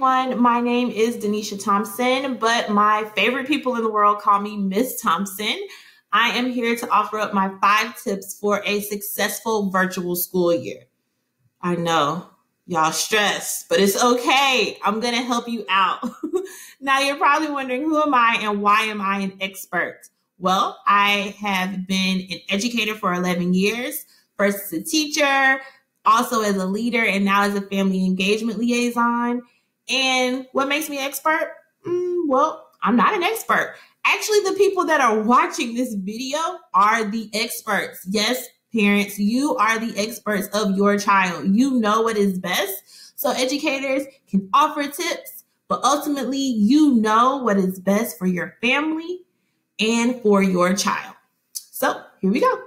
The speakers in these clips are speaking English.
everyone. My name is Denisha Thompson, but my favorite people in the world call me Miss Thompson. I am here to offer up my 5 tips for a successful virtual school year. I know y'all stressed, but it's okay. I'm going to help you out. Now you're probably wondering, who am I and why am I an expert? Well, I have been an educator for 11 years, first as a teacher, also as a leader, and now as a family engagement liaison. And what makes me an expert? Well, I'm not an expert. Actually, the people that are watching this video are the experts. Yes, parents, you are the experts of your child. You know what is best. So educators can offer tips, but ultimately you know what is best for your family and for your child. So here we go.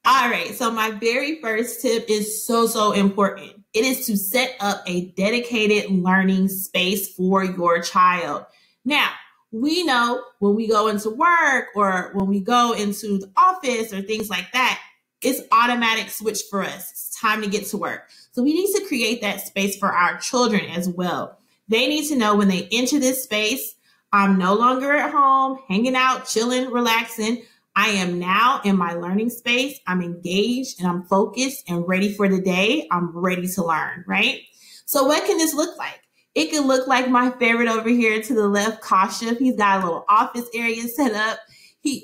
All right, so my very first tip is so important. It is to set up a dedicated learning space for your child. Now, we know when we go into work or when we go into the office or things like that, it's automatic switch for us. It's time to get to work. So we need to create that space for our children as well. They need to know when they enter this space, I'm no longer at home, hanging out, chilling, relaxing. I am now in my learning space. I'm engaged and I'm focused and ready for the day. I'm ready to learn, right? So what can this look like? It can look like my favorite over here to the left, Kasha. He's got a little office area set up,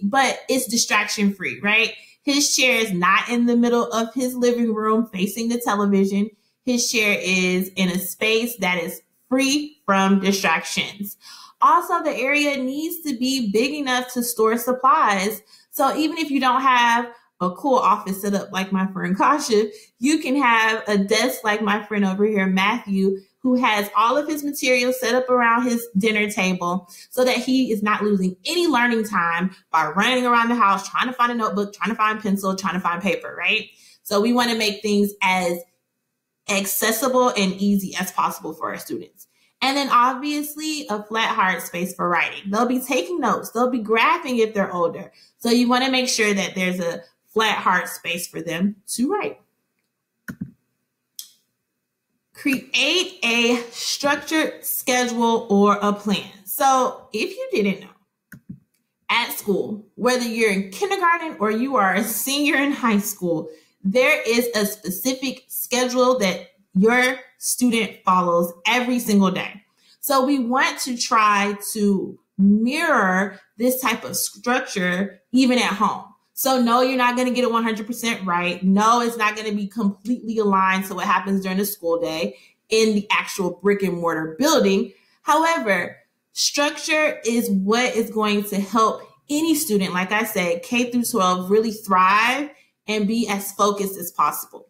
but it's distraction free, right? His chair is not in the middle of his living room facing the television. His chair is in a space that is free from distractions. Also, the area needs to be big enough to store supplies. So even if you don't have a cool office set up like my friend Kasha, you can have a desk like my friend over here, Matthew, who has all of his materials set up around his dinner table so that he is not losing any learning time by running around the house, trying to find a notebook, trying to find pencil, trying to find paper, right? So we want to make things as accessible and easy as possible for our students. And then obviously a flat hard space for writing. They'll be taking notes. They'll be graphing if they're older. So you want to make sure that there's a flat hard space for them to write. Create a structured schedule or a plan. So if you didn't know, at school, whether you're in kindergarten or you are a senior in high school, there is a specific schedule that your student follows every single day. So we want to try to mirror this type of structure even at home. So no, you're not going to get it 100% right. No, it's not going to be completely aligned to what happens during the school day in the actual brick and mortar building. However, structure is what is going to help any student, like I said, K through 12, really thrive and be as focused as possible.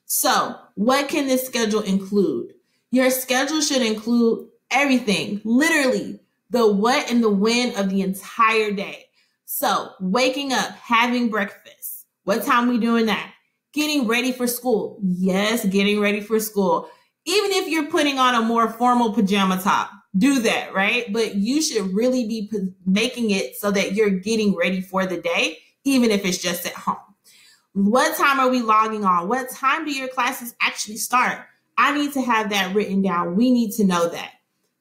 So what can this schedule include? Your schedule should include everything, literally the what and the when of the entire day. So waking up, having breakfast. What time we doing that? Getting ready for school. Yes, getting ready for school. Even if you're putting on a more formal pajama top, do that, right? But you should really be making it so that you're getting ready for the day, even if it's just at home. What time are we logging on? What time do your classes actually start? I need to have that written down. We need to know that.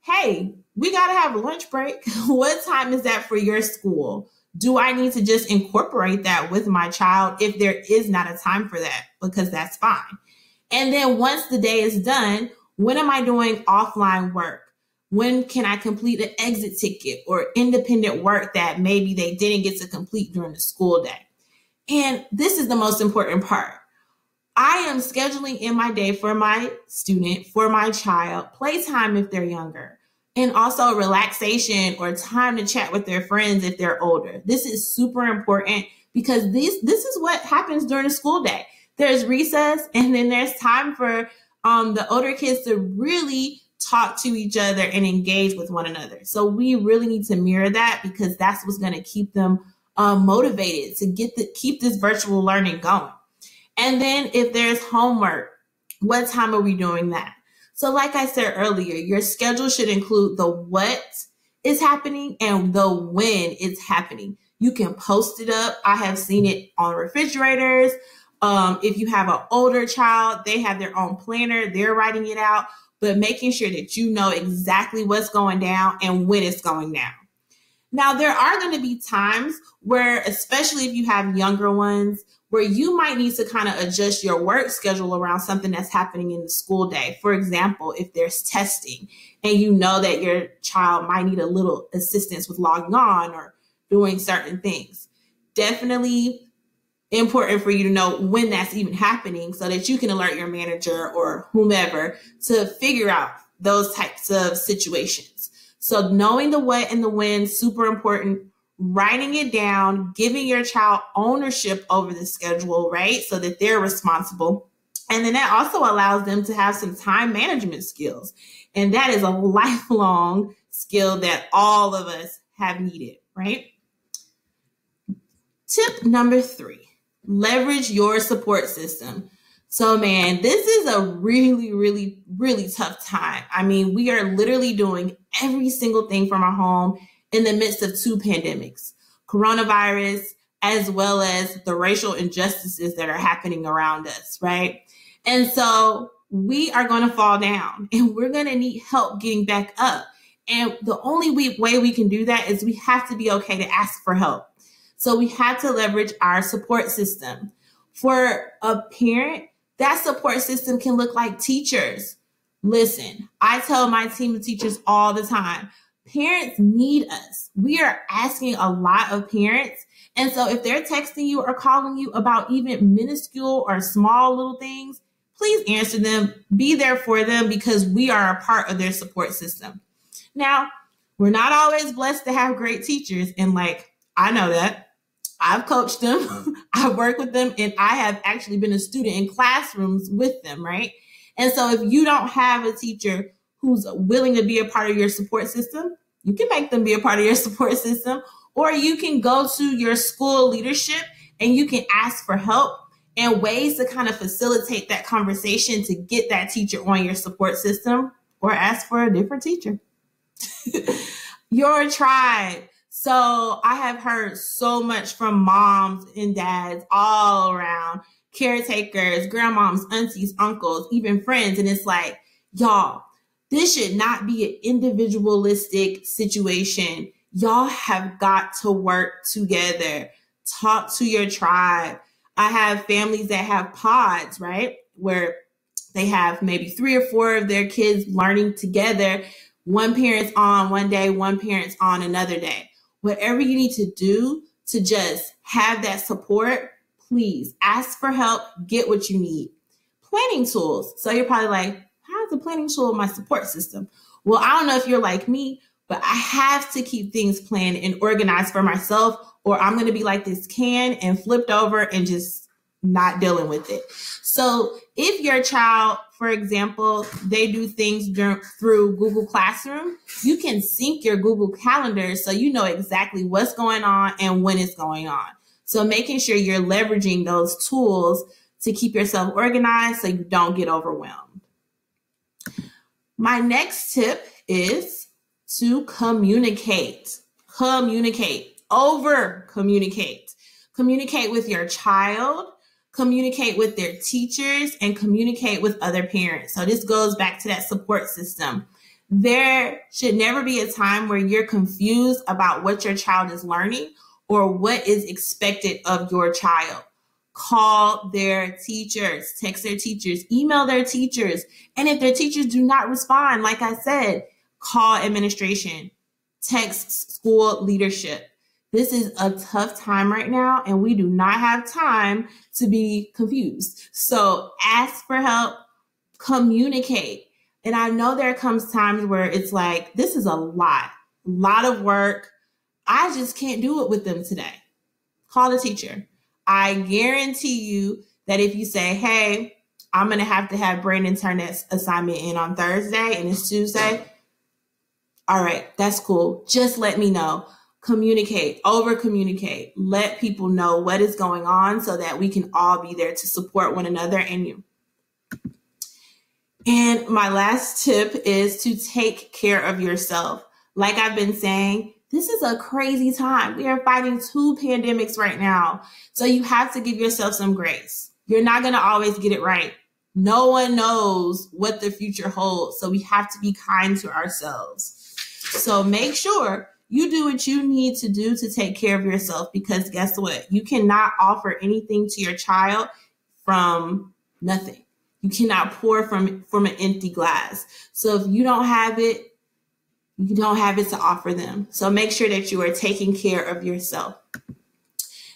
Hey, we got to have a lunch break. What time is that for your school? Do I need to just incorporate that with my child if there is not a time for that? Because that's fine. And then once the day is done, when am I doing offline work? When can I complete an exit ticket or independent work that maybe they didn't get to complete during the school day? And this is the most important part. I am scheduling in my day for my student, for my child, playtime if they're younger, and also relaxation or time to chat with their friends if they're older. This is super important because this is what happens during the school day. There's recess and then there's time for the older kids to really talk to each other and engage with one another. So we really need to mirror that because that's what's going to keep them motivated to keep this virtual learning going. And then if there's homework, what time are we doing that? So like I said earlier, your schedule should include the what is happening and the when it's happening. You can post it up. I have seen it on refrigerators. If you have an older child, they have their own planner. They're writing it out. but making sure that you know exactly what's going down and when it's going down. Now, there are going to be times where, especially if you have younger ones, where you might need to kind of adjust your work schedule around something that's happening in the school day. For example, if there's testing and you know that your child might need a little assistance with logging on or doing certain things, definitely important for you to know when that's even happening so that you can alert your manager or whomever to figure out those types of situations. So knowing the what and the when, super important. Writing it down, giving your child ownership over the schedule, right? So that they're responsible. And then that also allows them to have some time management skills. And that is a lifelong skill that all of us have needed, right? Tip number 3, leverage your support system. So man, this is a really, really, really tough time. I mean, we are literally doing every single thing from our home in the midst of 2 pandemics, coronavirus, as well as the racial injustices that are happening around us, right? And so we are going to fall down and we're going to need help getting back up. And the only way we can do that is we have to be okay to ask for help. So we have to leverage our support system. For a parent, that support system can look like teachers. Listen, I tell my team of teachers all the time, parents need us. We are asking a lot of parents. And so if they're texting you or calling you about even minuscule or small little things, please answer them, be there for them because we are a part of their support system. Now, we're not always blessed to have great teachers. And I know that. I've coached them, I've worked with them, and I have actually been a student in classrooms with them, right? And so if you don't have a teacher who's willing to be a part of your support system, you can make them be a part of your support system, or you can go to your school leadership and you can ask for help and ways to kind of facilitate that conversation to get that teacher on your support system, or ask for a different teacher. Your tribe. So I have heard so much from moms and dads all around, caretakers, grandmoms, aunties, uncles, even friends. And it's like, y'all, this should not be an individualistic situation. Y'all have got to work together. Talk to your tribe. I have families that have pods, right? Where they have maybe 3 or 4 of their kids learning together. One parent's on one day, one parent's on another day. Whatever you need to do to just have that support, please ask for help, get what you need. Planning tools. So you're probably like, how is the planning tool my support system? Well, I don't know if you're like me, but I have to keep things planned and organized for myself, or I'm going to be like this can and flipped over and just not dealing with it. So if your child, for example, they do things through Google Classroom, you can sync your Google Calendar so you know exactly what's going on and when it's going on. So making sure you're leveraging those tools to keep yourself organized so you don't get overwhelmed. My next tip is to communicate. Over-communicate. Communicate with your child, communicate with their teachers, and communicate with other parents. So this goes back to that support system. There should never be a time where you're confused about what your child is learning or what is expected of your child. Call their teachers, text their teachers, email their teachers. And if their teachers do not respond, like I said, call administration, text school leadership. This is a tough time right now, and we do not have time to be confused. So ask for help, communicate. And I know there comes times where it's like, this is a lot of work. I just can't do it with them today. Call the teacher. I guarantee you that if you say, hey, I'm going to have Brandon turn that assignment in on Thursday and it's Tuesday. All right, that's cool. Just let me know. Communicate, over communicate, let people know what is going on so that we can all be there to support one another and you. And my last tip is to take care of yourself. Like I've been saying, this is a crazy time. We are fighting 2 pandemics right now. So you have to give yourself some grace. You're not going to always get it right. No one knows what the future holds, so we have to be kind to ourselves. So make sure you do what you need to do to take care of yourself, because guess what? You cannot offer anything to your child from nothing. You cannot pour from an empty glass. So if you don't have it, you don't have it to offer them. So make sure that you are taking care of yourself.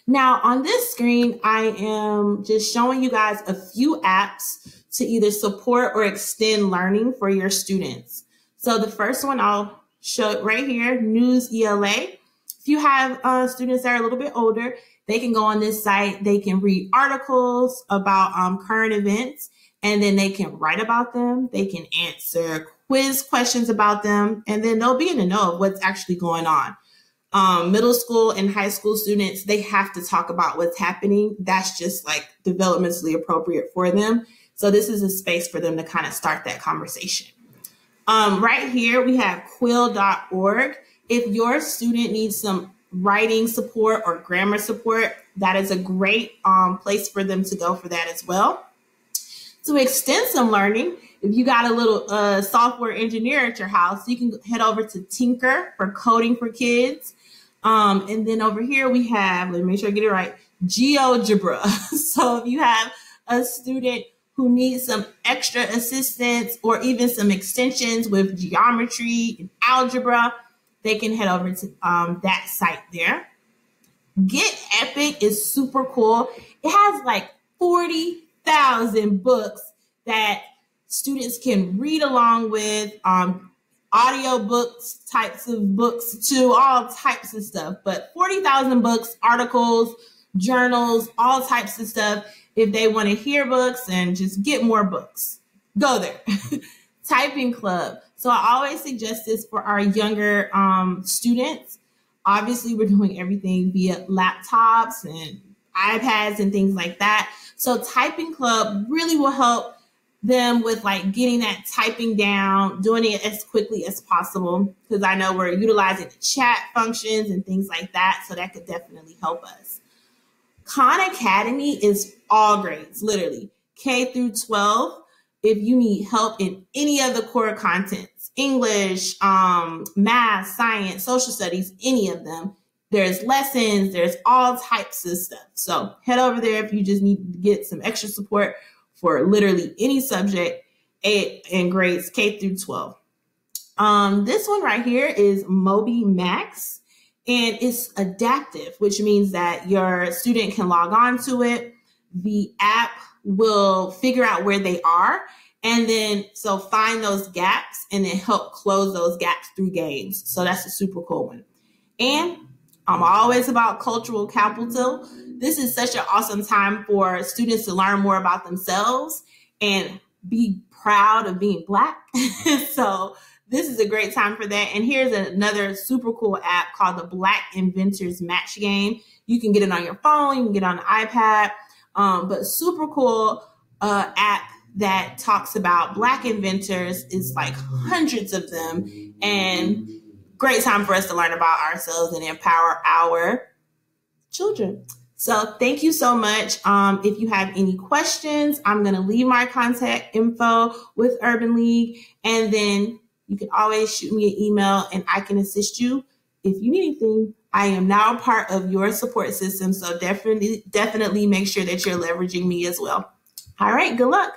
Now on this screen, I am just showing you guys a few apps to either support or extend learning for your students. So the first one I'll show right here, News ELA. If you have students that are a little bit older, they can go on this site. They can read articles about current events, and then they can write about them. They can answer quiz questions about them, and then they'll be in the know of what's actually going on. Middle school and high school students, they have to talk about what's happening. That's just like developmentally appropriate for them. So this is a space for them to kind of start that conversation. Right here, we have GWUL.org. If your student needs some writing support or grammar support, that is a great place for them to go for that as well. To extend some learning, if you got a little software engineer at your house, you can head over to Tinker for coding for kids. And then over here we have, let me make sure I get it right, GeoGebra. So if you have a student who needs some extra assistance or even some extensions with geometry and algebra, they can head over to that site there. Get Epic is super cool. It has like 40,000 books that students can read along with, audio books, types of books too, all types of stuff. But 40,000 books, articles, journals, all types of stuff. If they want to hear books and just get more books, go there. Typing Club. So I always suggest this for our younger students. Obviously, we're doing everything via laptops and iPads and things like that. So Typing Club really will help them with like getting that typing down, doing it as quickly as possible, because I know we're utilizing the chat functions and things like that. So that could definitely help us. Khan Academy is all grades, literally K through 12. If you need help in any of the core contents, English, math, science, social studies, any of them, there's lessons, there's all types of stuff. So head over there if you just need to get some extra support for literally any subject in grades K through 12. This one right here is Moby Max, and it's adaptive, which means that your student can log on to it. The app will figure out where they are, and then so find those gaps and then help close those gaps through games. So that's a super cool one. And I'm always about cultural capital. This is such an awesome time for students to learn more about themselves and be proud of being Black. So this is a great time for that. And here's another super cool app called the Black Inventors Match Game. You can get it on your phone, you can get it on the iPad, but super cool app that talks about Black inventors. Is like hundreds of them, and great time for us to learn about ourselves and empower our children. So thank you so much. If you have any questions, I'm going to leave my contact info with Urban League, and then you can always shoot me an email and I can assist you if you need anything. I am now a part of your support system, so definitely make sure that you're leveraging me as well. All right, good luck.